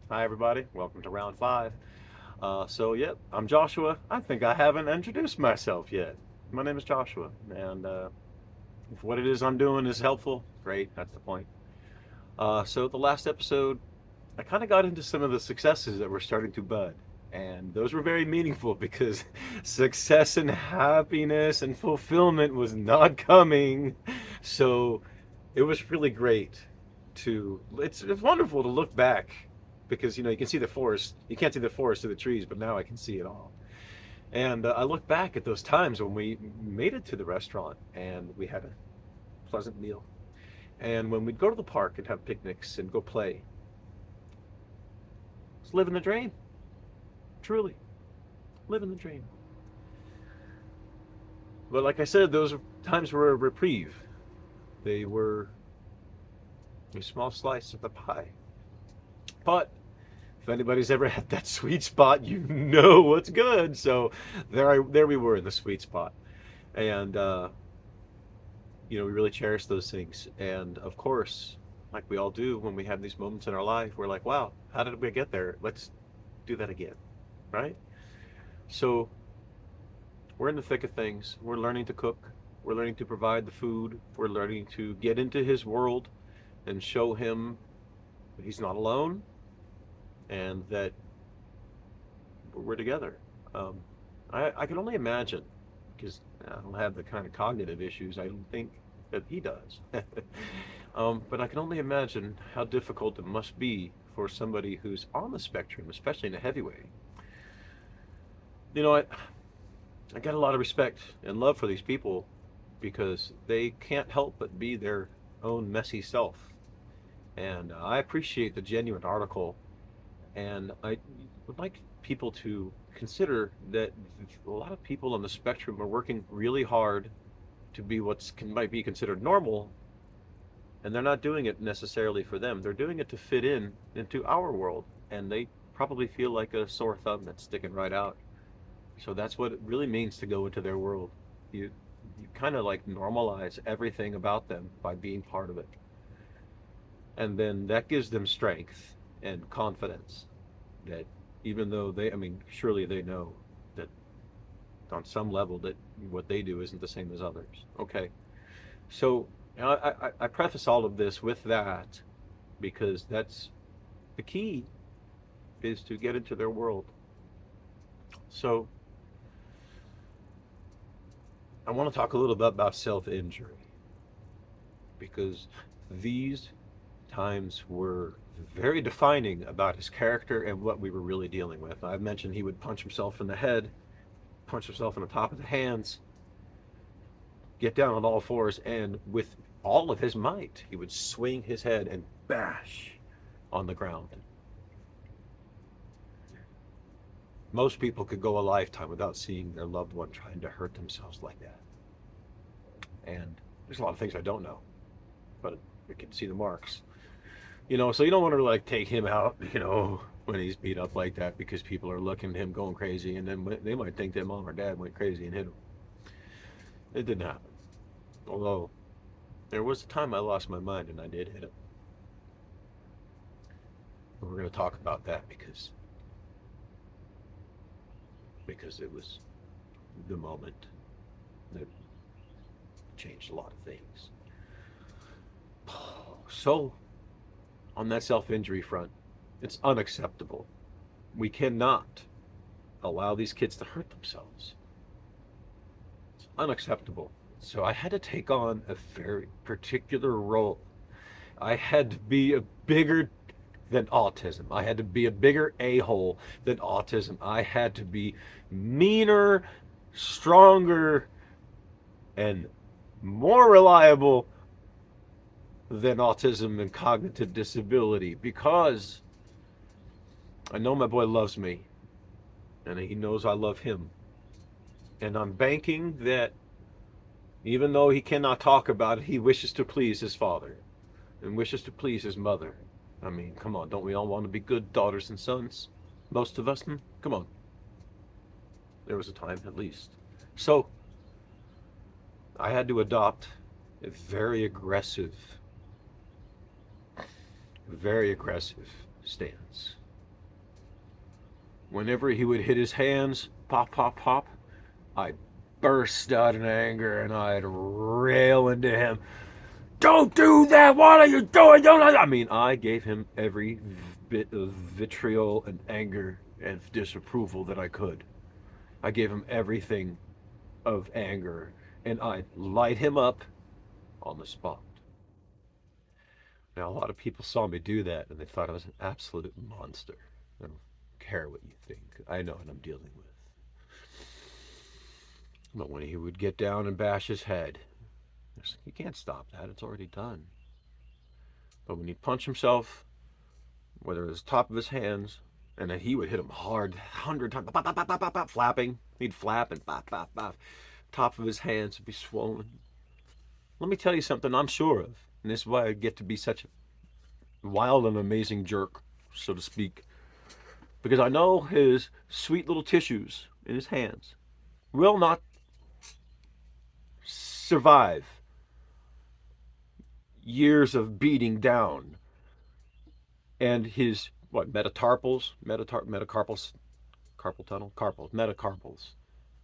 Hi, everybody. Welcome to round five. Yep, I'm Joshua. I think I haven't introduced myself yet. My name is Joshua, and if what it is I'm doing is helpful, great. That's the point. The last episode, I kind of got into some of the successes that were starting to bud, and those were very meaningful because success and happiness and fulfillment was not coming. So it was really great it's wonderful to look back because you can see the forest. You can't see the forest of the trees, but now I can see it all. And I look back at those times when we made it to the restaurant and we had a pleasant meal, and when we'd go to the park and have picnics and go play. It's living the dream, truly living the dream. But like I said, those times were a reprieve. They were a small slice of the pie. But if anybody's ever had that sweet spot, you know what's good. So there we were in the sweet spot, and we really cherish those things. And of course, like we all do when we have these moments in our life, we're like, wow, how did we get there? Let's do that again, right? So we're in the thick of things. We're learning to cook. We're learning to provide the food. We're learning to get into his world and show him that he's not alone and that we're together. Um, I can only imagine because I don't have the kind of cognitive issues I don't think that he does. But I can only imagine how difficult it must be for somebody who's on the spectrum, especially in a heavy way. You know, I got a lot of respect and love for these people because they can't help but be their own messy self. And I appreciate the genuine article. And I would like people to consider that a lot of people on the spectrum are working really hard to be might be considered normal, and they're not doing it necessarily for them. They're doing it to fit in into our world, and they probably feel like a sore thumb that's sticking right out. So that's what it really means to go into their world. You you kind of like normalize everything about them by being part of it, and then that gives them strength and confidence that even though I mean, surely they know that on some level that what they do isn't the same as others. Okay, so I preface all of this with that because that's the key is to get into their world. So I want to talk a little bit about self-injury because these times were very defining about his character and what we were really dealing with. I've mentioned he would punch himself in the head, punch himself in the top of the hands, get down on all fours, and with all of his might, he would swing his head and bash on the ground. Most people could go a lifetime without seeing their loved one trying to hurt themselves like that. And there's a lot of things I don't know, but we can see the marks. So you don't want to like take him out, when he's beat up like that because people are looking at him going crazy, and then they might think that mom or dad went crazy and hit him. It didn't happen. Although there was a time I lost my mind and I did hit him. And we're going to talk about that because it was the moment that changed a lot of things. So, on that self injury front, it's unacceptable. We cannot allow these kids to hurt themselves. It's unacceptable. So, I had to take on a very particular role. I had to be a bigger than autism. I had to be a bigger a hole than autism. I had to be meaner, stronger, and more reliable than autism and cognitive disability because I know my boy loves me and he knows I love him. And I'm banking that even though he cannot talk about it, he wishes to please his father and wishes to please his mother. I mean, come on, don't we all want to be good daughters and sons? Most of us? Come on. There was a time, at least. So, I had to adopt a very aggressive stance. Whenever he would hit his hands, pop, pop, pop, I'd burst out in anger and I'd rail into him. Don't do that! What are you doing? Don't I mean, I gave him every bit of vitriol and anger and disapproval that I could. I gave him everything of anger, and I'd light him up on the spot. Now, a lot of people saw me do that, and they thought I was an absolute monster. I don't care what you think. I know what I'm dealing with. But when he would get down and bash his head, you can't stop that. It's already done. But when he'd punch himself, whether it was the top of his hands, and then he would hit him hard, 100 times, bop, bop, bop, bop, bop, flapping. He'd flap and bop, bop, bop. Top of his hands would be swollen. Let me tell you something I'm sure of, and this is why I get to be such a wild and amazing jerk, so to speak, because I know his sweet little tissues in his hands will not survive years of beating down, and his metacarpals, carpal tunnel, carpals, metacarpals.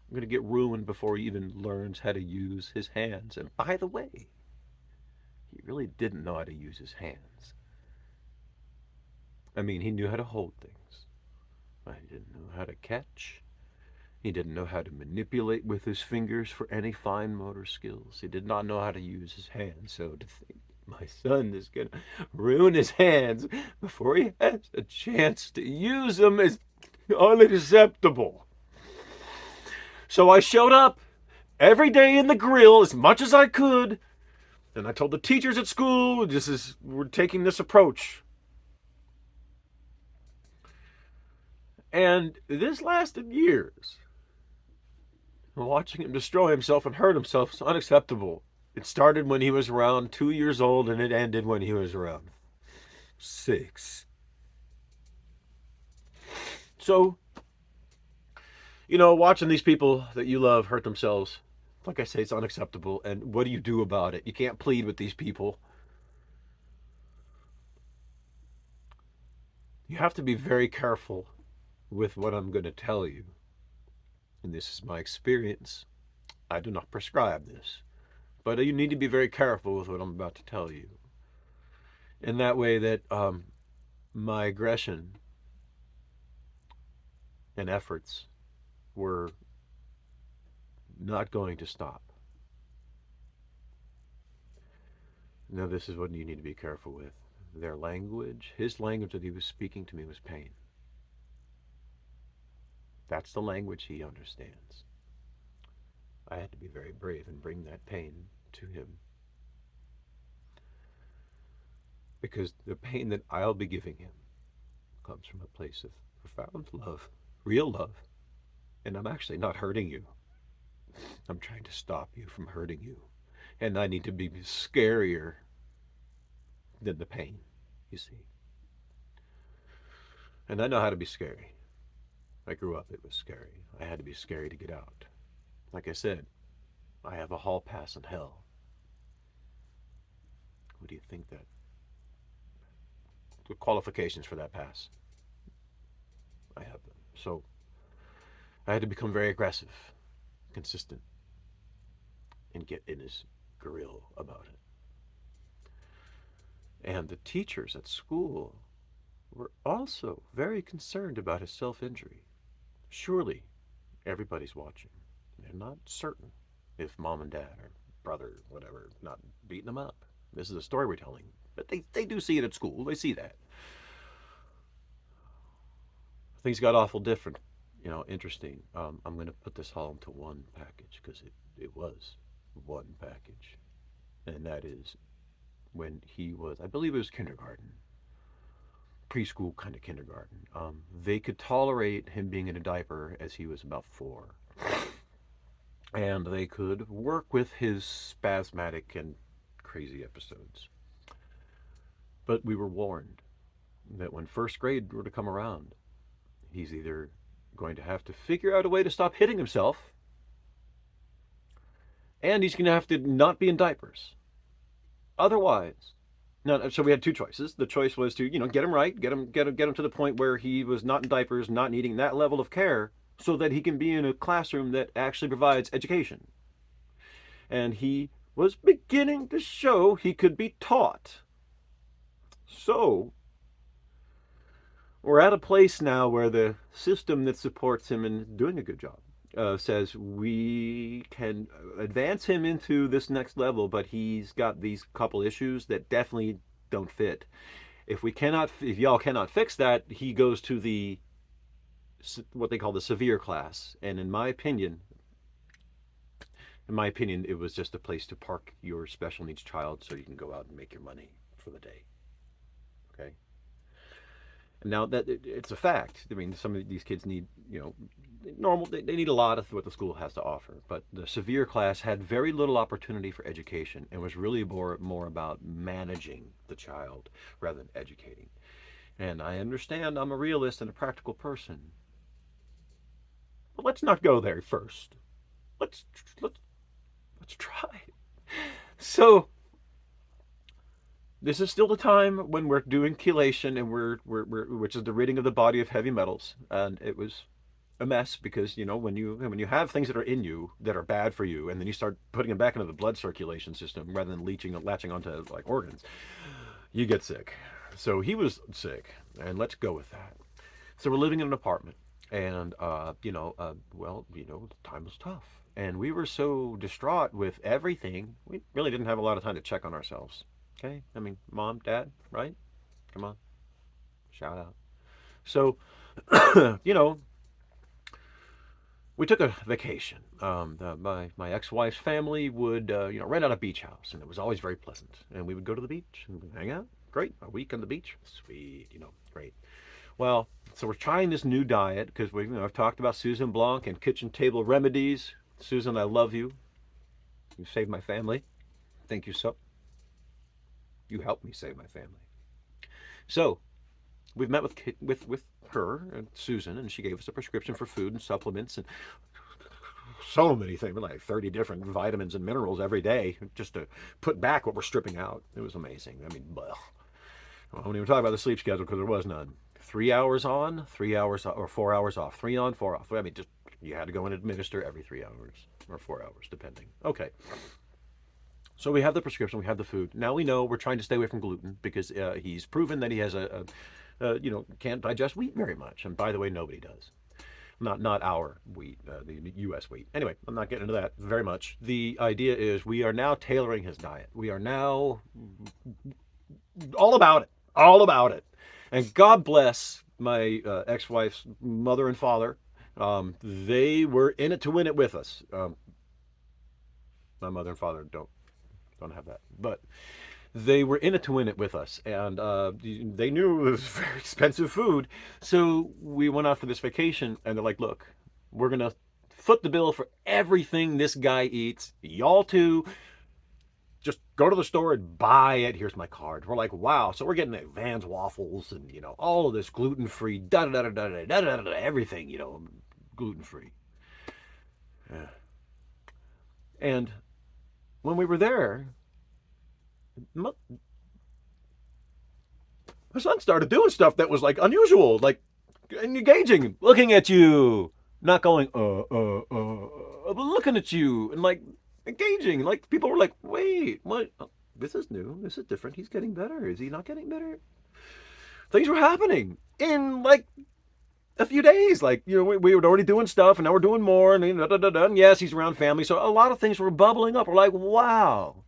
I'm going to get ruined before he even learns how to use his hands. And by the way, he really didn't know how to use his hands. I mean, he knew how to hold things, but he didn't know how to catch. He didn't know how to manipulate with his fingers for any fine motor skills. He did not know how to use his hands. So to think my son is going to ruin his hands before he has a chance to use them is unacceptable. So I showed up every day in the grill as much as I could, and I told the teachers at school, we're taking this approach. And this lasted years. Watching him destroy himself and hurt himself is unacceptable. It started when he was around 2 years old, and it ended when he was around 6. So, watching these people that you love hurt themselves, like I say, it's unacceptable. And what do you do about it? You can't plead with these people. You have to be very careful with what I'm going to tell you. And this is my experience. I do not prescribe this. But you need to be very careful with what I'm about to tell you. In that way that my aggression and efforts were not going to stop. Now, this is what you need to be careful with. Their language, his language that he was speaking to me was pain. That's the language he understands. I had to be very brave and bring that pain to him. Because the pain that I'll be giving him comes from a place of profound love, real love. And I'm actually not hurting you. I'm trying to stop you from hurting you. And I need to be scarier than the pain, you see. And I know how to be scary. I grew up, it was scary. I had to be scary to get out. Like I said, I have a hall pass in hell. What do you think that? The qualifications for that pass. I have them. So I had to become very aggressive, consistent, and get in his grill about it. And the teachers at school were also very concerned about his self-injury. Surely everybody's watching. They're not certain if mom and dad or brother, whatever, not beating him up. This is a story we're telling. But they do see it at school. They see that. Things got awful different. Interesting. I'm going to put this all into one package because it was one package. And that is when he was, I believe it was kindergarten, preschool kind of kindergarten. They could tolerate him being in a diaper as he was about 4. And they could work with his spasmodic and crazy episodes. But we were warned that when first grade were to come around, he's either going to have to figure out a way to stop hitting himself, and he's going to have to not be in diapers. Otherwise, No, so we had two choices. The choice was to, get him right, get him to the point where he was not in diapers, not needing that level of care, so that he can be in a classroom that actually provides education. And he was beginning to show he could be taught. So we're at a place now where the system that supports him in doing a good job says we can advance him into this next level, but he's got these couple issues that definitely don't fit. If y'all cannot fix that, he goes to the what they call the severe class. And in my opinion, it was just a place to park your special needs child so you can go out and make your money for the day. Okay. Now that it's a fact. I mean, some of these kids need, normal. They need a lot of what the school has to offer. But the severe class had very little opportunity for education and was really more about managing the child rather than educating. And I understand I'm a realist and a practical person, but let's not go there first. Let's let's let's try. So this is still the time when we're doing chelation and which is the ridding of the body of heavy metals, and it was a mess because when you have things that are in you that are bad for you, and then you start putting them back into the blood circulation system rather than latching onto like organs, you get sick. So he was sick, and let's go with that. So we're living in an apartment, and time was tough, and we were so distraught with everything. We really didn't have a lot of time to check on ourselves. Okay, I mean, mom, dad, right? Come on, shout out. So, you know, we took a vacation. My ex-wife's family would rent out a beach house, and it was always very pleasant. And we would go to the beach and hang out. Great, a week on the beach, sweet, great. Well, so we're trying this new diet because I've talked about Susan Blanc and kitchen table remedies. Susan, I love you. You saved my family. Thank you so. You helped me save my family. So we've met with her and Susan, and she gave us a prescription for food and supplements and so many things, like 30 different vitamins and minerals every day, just to put back what we're stripping out. It was amazing. I mean, blech. I won't even talk about the sleep schedule because there was none. 3 hours on, 3 hours or 4 hours off. 3 on, 4 off. I mean, just you had to go and administer every 3 hours or 4 hours, depending. Okay. So we have the prescription, we have the food. Now we know we're trying to stay away from gluten because he's proven that he has can't digest wheat very much. And by the way, nobody does. Not our wheat, the U.S. wheat. Anyway, I'm not getting into that very much. The idea is we are now tailoring his diet. We are now all about it, all about it. And God bless my ex-wife's mother and father. They were in it to win it with us. My mother and father don't have that, but they were in it to win it with us, and they knew it was very expensive food. So we went out for this vacation, and they're like, "Look, we're gonna foot the bill for everything this guy eats. Y'all too. Just go to the store and buy it. Here's my card." We're like, "Wow!" So we're getting Vans waffles and all of this gluten free, da da da da da da da da, everything, gluten free. Yeah. And when we were there, my son started doing stuff that was like unusual, like engaging, looking at you, not going but looking at you and like engaging. Like people were like, "Wait, what? Oh, this is new. This is different. He's getting better. Is he not getting better?" Things were happening in like a few days. Like we were already doing stuff, and now we're doing more. And, and yes, he's around family, so a lot of things were bubbling up. We're like, "Wow."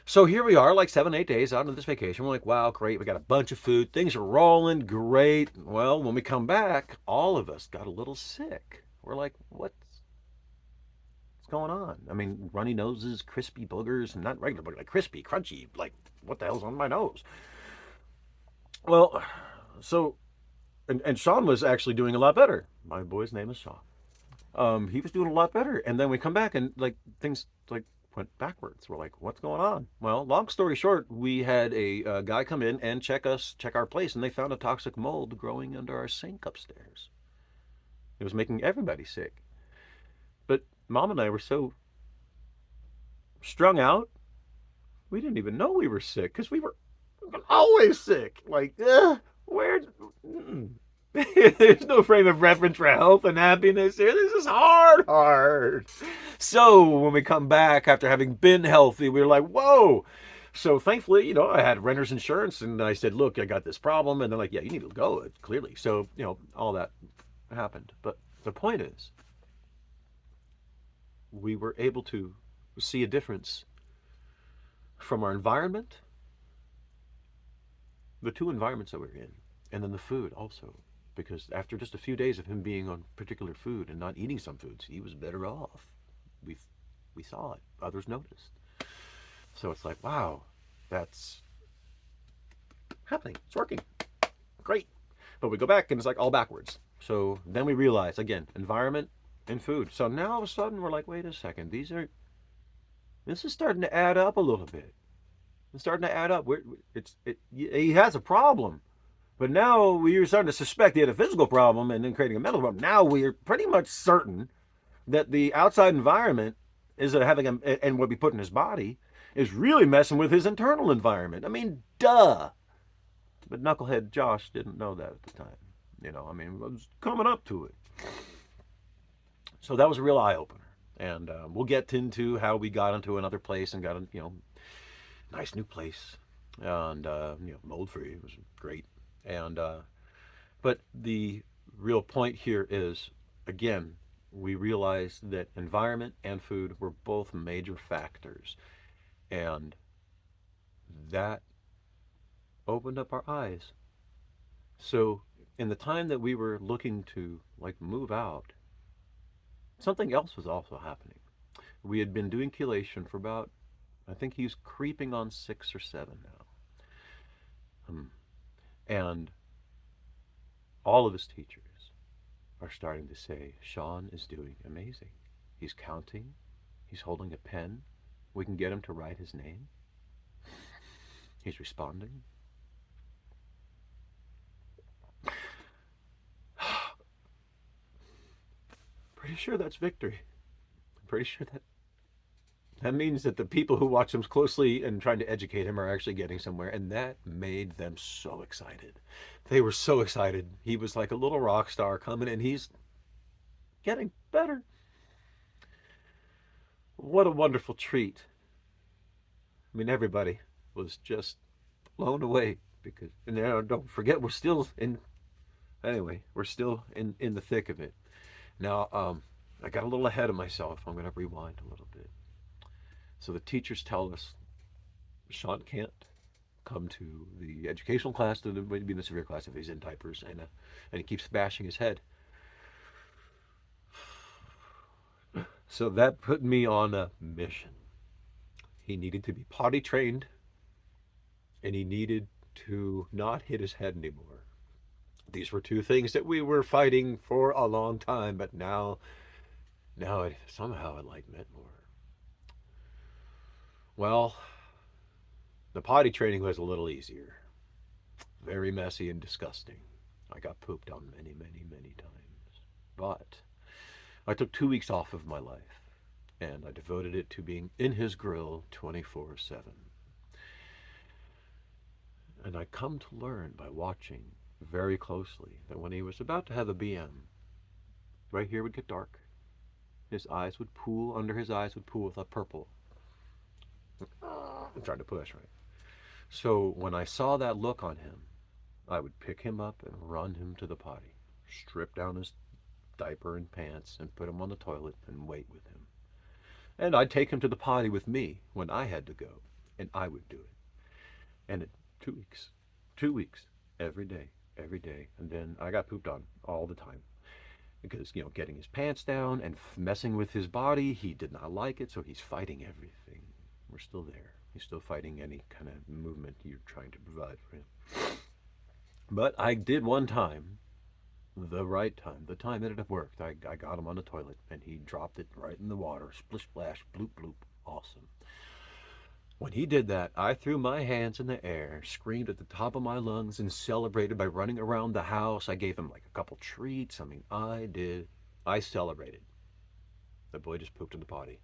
So here we are, like 7, 8 days out of this vacation. We're like, wow, great. We got a bunch of food. Things are rolling. Great. Well, when we come back, all of us got a little sick. We're like, what's going on? I mean, runny noses, crispy boogers, and not regular boogers, like crispy, crunchy. Like, what the hell's on my nose? Well, so, and Sean was actually doing a lot better. My boy's name is Sean. He was doing a lot better. And then we come back and like things like went backwards. We're like, what's going on? Well, long story short, we had a guy come in and check our place, and they found a toxic mold growing under our sink upstairs. It was making everybody sick. But mom and I were so strung out, we didn't even know we were sick because always sick. Like, where? Mm. There's no frame of reference for health and happiness here. This is hard, hard. So when we come back after having been healthy, we were like, whoa. So thankfully, I had renter's insurance, and I said, look, I got this problem, and they're like, yeah, you need to go, clearly. So all that happened. But the point is, we were able to see a difference from our environment, the two environments that we we're in, and then the food also. Because after just a few days of him being on particular food and not eating some foods, he was better off. We we saw it. Others noticed. So it's like, wow, that's happening. It's working. Great. But we go back and it's like all backwards. So then we realize again, environment and food. So now all of a sudden we're like, wait a second, this is starting to add up a little bit. It's starting to add up. He has a problem. But now we are starting to suspect he had a physical problem and then creating a mental problem. Now we are pretty much certain that the outside environment is having and what we put in his body is really messing with his internal environment. I mean, duh. But Knucklehead Josh didn't know that at the time. I mean, I was coming up to it. So that was a real eye opener. And we'll get into how we got into another place and got a nice new place, and mold free. It was great. And but the real point here is, again, we realized that environment and food were both major factors, and that opened up our eyes. So in the time that we were looking to like move out, something else was also happening. We had been doing chelation for about, I think he's creeping on 6 or 7 now. And all of his teachers are starting to say, Sean is doing amazing. He's counting. He's holding a pen. We can get him to write his name. He's responding. Pretty sure that's victory. I'm pretty sure that means that the people who watch him closely and trying to educate him are actually getting somewhere, and that made them so excited. They were so excited. He was like a little rock star coming, and he's getting better. What a wonderful treat. I mean, everybody was just blown away because, and don't forget, we're still in. Anyway, we're still in the thick of it. Now, I got a little ahead of myself. I'm going to rewind a little bit. So the teachers tell us Sean can't come to the educational class, to be in the severe class if he's in diapers, and he keeps bashing his head. So that put me on a mission. He needed to be potty trained, and he needed to not hit his head anymore. These were two things that we were fighting for a long time, but now somehow it like meant more. Well, the potty training was a little easier. Very messy and disgusting. I got pooped on many, many, many times. But I took 2 weeks off of my life, and I devoted it to being in his grill 24/7. And I come to learn by watching very closely that when he was about to have a BM, right here would get dark. His eyes would pool, under his eyes would pool with a purple. I'm trying to push, right? So when I saw that look on him, I would pick him up and run him to the potty, strip down his diaper and pants, and put him on the toilet and wait with him. And I'd take him to the potty with me when I had to go, and I would do it. And in 2 weeks, 2 weeks, every day, and then I got pooped on all the time. Because, getting his pants down and messing with his body, he did not like it, so he's fighting everything. We're still there. He's still fighting any kind of movement you're trying to provide for him. But I did one time, the right time, the time that it worked. I got him on the toilet, and he dropped it right in the water. Splish, splash, bloop, bloop. Awesome. When he did that, I threw my hands in the air, screamed at the top of my lungs, and celebrated by running around the house. I gave him like a couple treats. I mean, I celebrated. The boy just pooped in the potty.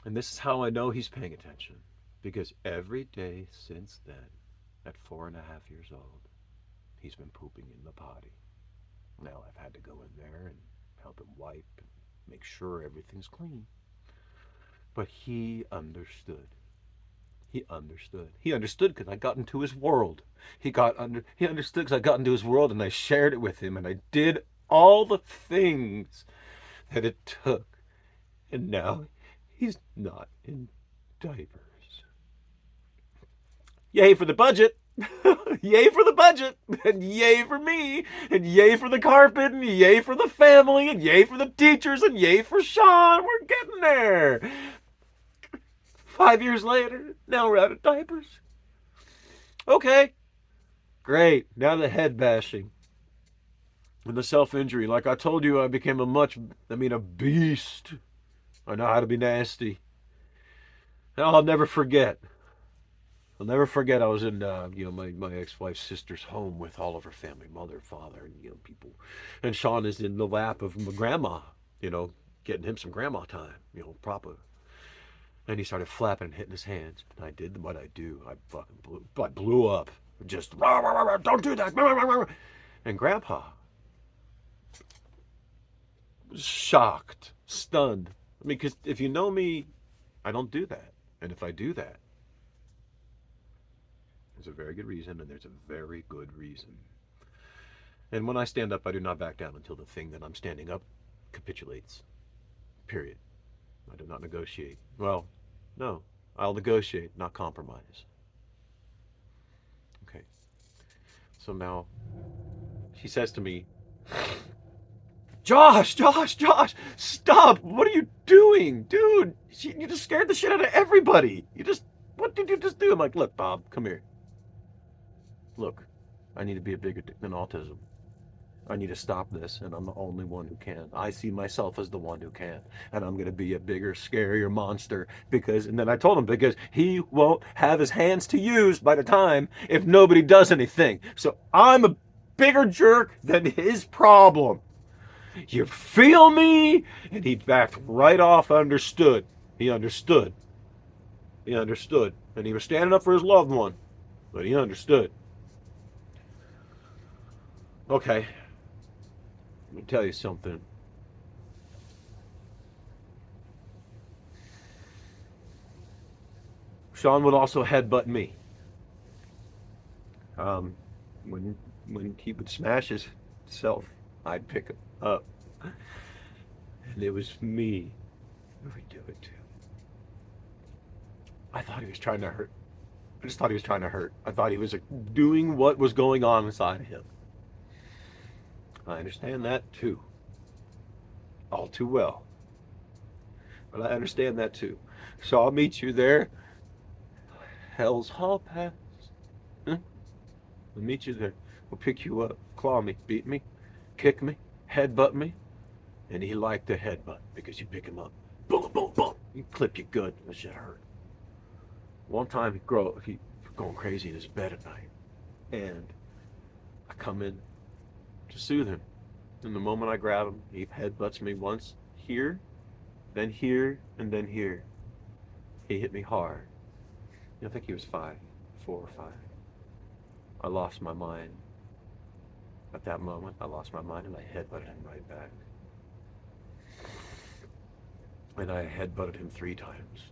And this is how I know he's paying attention. Because every day since then, at 4.5 years old, he's been pooping in the potty. Now I've had to go in there and help him wipe and make sure everything's clean. But he understood. He understood. He understood because I got into his world. He understood because I got into his world and I shared it with him and I did all the things that it took. And now he's not in diapers. Yay for the budget. Yay for the budget. And yay for me. And yay for the carpet. And yay for the family. And yay for the teachers. And yay for Sean. We're getting there. 5 years later, now we're out of diapers. Okay. Great. Now the head bashing. And the self-injury. Like I told you, I became a beast. I know how to be nasty. And I'll never forget. I'll never forget I was in my ex-wife's sister's home with all of her family, mother, father, and people. And Sean is in the lap of my grandma, getting him some grandma time, proper. And he started flapping and hitting his hands. And I did what I do. I blew up. Just, rah, rah, rah, don't do that. Rah, rah, rah. And Grandpa was shocked, stunned. I mean, because if you know me, I don't do that. And if I do that, there's a very good reason, and there's a very good reason. And when I stand up, I do not back down until the thing that I'm standing up capitulates. Period. I do not negotiate. Well, no. I'll negotiate, not compromise. Okay. So now, she says to me, Josh, stop. What are you doing? Dude, you just scared the shit out of everybody. What did you just do? I'm like, look, Bob, come here. Look, I need to be a bigger dick than autism. I need to stop this, and I'm the only one who can. I see myself as the one who can, and I'm going to be a bigger, scarier monster and then I told him, because he won't have his hands to use by the time if nobody does anything. So I'm a bigger jerk than his problem. You feel me? And he backed right off, understood. He understood. And he was standing up for his loved one, but he understood. Okay. Let me tell you something. Sean would also headbutt me. When he would smash himself, I'd pick him up. And it was me who would do it to. I thought he was trying to hurt. I just thought he was trying to hurt. I thought he was doing what was going on inside of him. I understand that too. All too well. But I understand that too. So I'll meet you there. Hell's Hall Pass. Huh? I'll meet you there. We'll pick you up, claw me, beat me, kick me, headbutt me. And he liked to headbutt because you pick him up. Boom, boom, boom. He clip you good. That shit hurt. One time he going crazy in his bed at night. And I come in to soothe him. And the moment I grab him, he headbutts me once here, then here, and then here. He hit me hard. I think he was 4 or 5. I lost my mind. At that moment, I lost my mind and I headbutted him right back. And I headbutted him 3 times.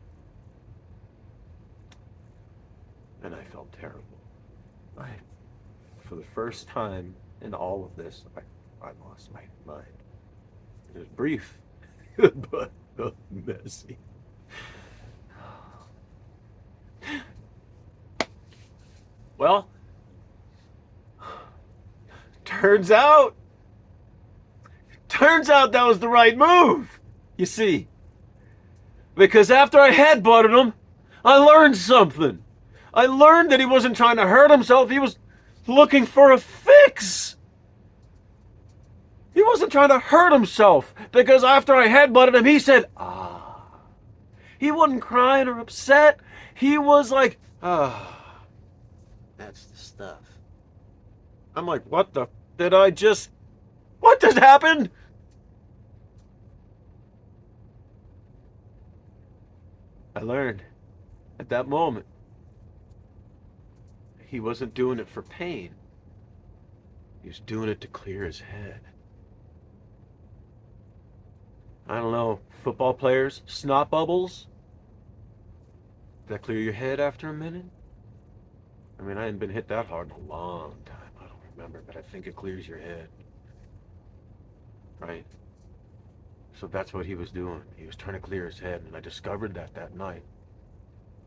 And I felt terrible. For the first time in all of this, I lost my mind. It was brief, but messy. Well, turns out that was the right move, you see. Because after I headbutted him, I learned something. I learned that he wasn't trying to hurt himself. He was looking for a fix. He wasn't trying to hurt himself. Because after I headbutted him, he said, ah. He wasn't crying or upset. He was like, ah. That's the stuff. I'm like, what just happened? I learned At that moment, he wasn't doing it for pain. He was doing it to clear his head. I don't know, football players, snot bubbles? Does that clear your head after a minute? I mean, I hadn't been hit that hard in a long time. I don't remember, but I think it clears your head. Right? So that's what he was doing. He was trying to clear his head, and I discovered that night.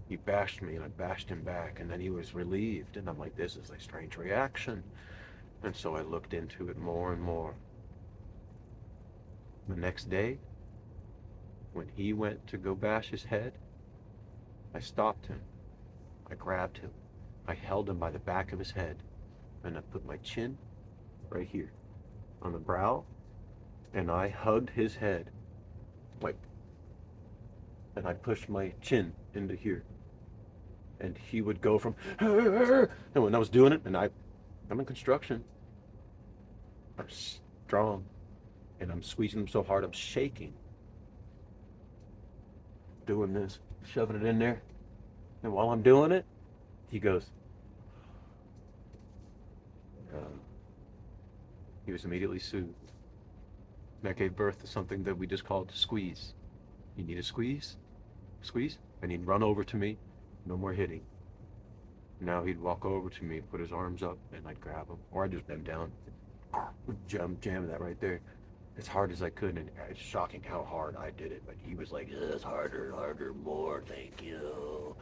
He bashed me, and I bashed him back, and then he was relieved, and I'm like, this is a strange reaction. And so I looked into it more and more. The next day, when he went to go bash his head, I stopped him. I grabbed him. I held him by the back of his head, and I put my chin right here on the brow, and I hugged his head, like, and I pushed my chin into here, and he would go from, and when I was doing it, and I'm in construction, I'm strong, and I'm squeezing him so hard I'm shaking, doing this, shoving it in there, and while I'm doing it, he goes, he was immediately soothed. That gave birth to something that we just called squeeze. You need a squeeze? Squeeze? And he'd run over to me, no more hitting. Now he'd walk over to me, put his arms up, and I'd grab him. Or I'd just bend down, jam that right there as hard as I could. And it's shocking how hard I did it. But he was like, it's harder, harder, more, thank you.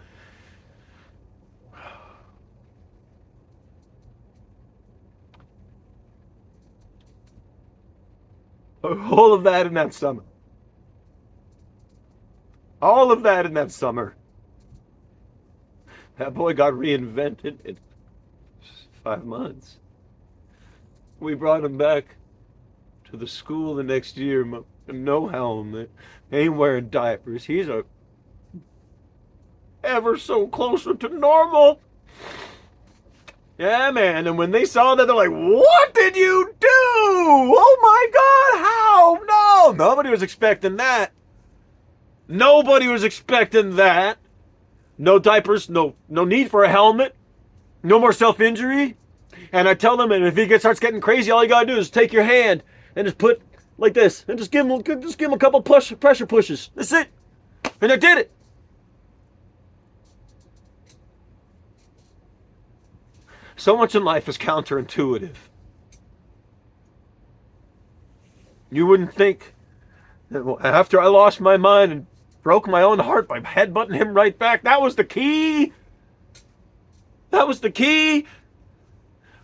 All of that in that summer. All of that in that summer. That boy got reinvented in 5 months. We brought him back to the school the next year. No helmet. Ain't wearing diapers. He's ever so closer to normal. Yeah, man. And when they saw that, they're like, what did you do? Oh my God, how? No, nobody was expecting that. Nobody was expecting that. No diapers, no need for a helmet, no more self-injury. And I tell them, and if he starts getting crazy, all you gotta do is take your hand and just put like this, and just give him a couple pressure pushes. That's it. And I did it. So much in life is counterintuitive. You wouldn't think that after I lost my mind and broke my own heart by headbutting him right back, that was the key. That was the key.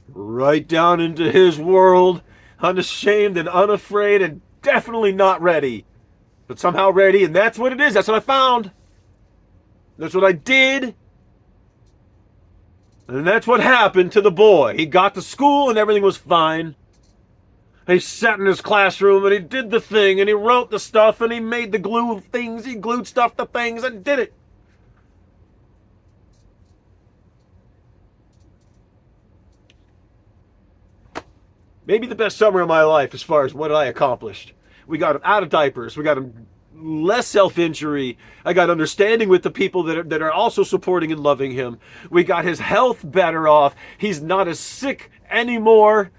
Right down into his world, unashamed and unafraid and definitely not ready. But somehow ready, and that's what it is. That's what I found. That's what I did. And that's what happened to the boy. He got to school and everything was fine. He sat in his classroom and he did the thing and he wrote the stuff and he made the glue things. He glued stuff to things and did it. Maybe the best summer of my life as far as what I accomplished. We got him out of diapers. We got him less self-injury. I got understanding with the people that are also supporting and loving him. We got his health better off. He's not as sick anymore.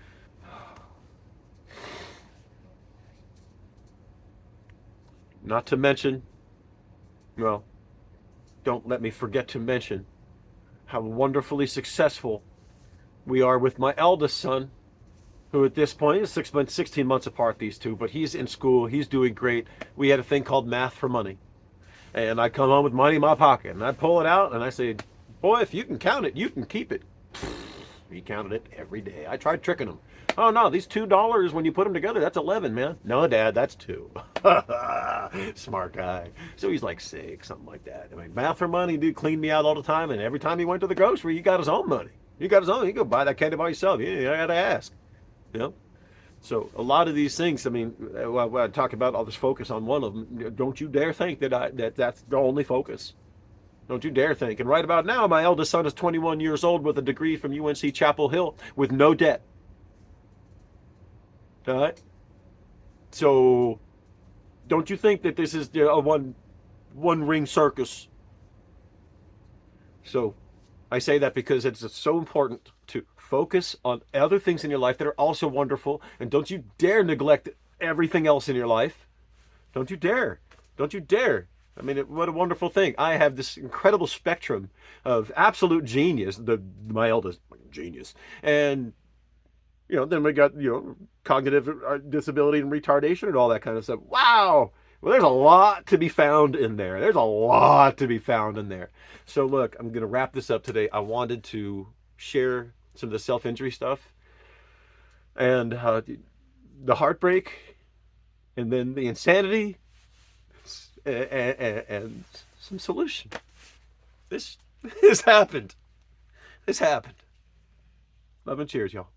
Not to mention, well, don't let me forget to mention how wonderfully successful we are with my eldest son, who at this point is 16 months apart, these two, but he's in school. He's doing great. We had a thing called math for money. And I come home with money in my pocket, and I pull it out, and I say, boy, if you can count it, you can keep it. He counted it every day. I tried tricking him. Oh, no, these $2, when you put them together, that's 11, man. No, Dad, that's 2. Smart guy. So he's like 6, something like that. I mean, math for money, dude cleaned me out all the time, and every time he went to the grocery, he got his own money. He got his own. He could buy that candy by himself. You got to ask. You know? So a lot of these things, I mean, when I talk about, I'll just focus on one of them. Don't you dare think that's the only focus. Don't you dare think. And right about now, my eldest son is 21 years old with a degree from UNC Chapel Hill with no debt. All right? So don't you think that this is a one ring circus? So I say that because it's so important to focus on other things in your life that are also wonderful, and don't you dare neglect everything else in your life. Don't you dare. Don't you dare. I mean, what a wonderful thing. I have this incredible spectrum of absolute genius, my eldest genius. And, then we got, cognitive disability and retardation and all that kind of stuff. Wow. Well, there's a lot to be found in there. There's a lot to be found in there. So, look, I'm going to wrap this up today. I wanted to share some of the self injury stuff and the heartbreak and then the insanity and some solution. This happened. This happened. Love and cheers, y'all.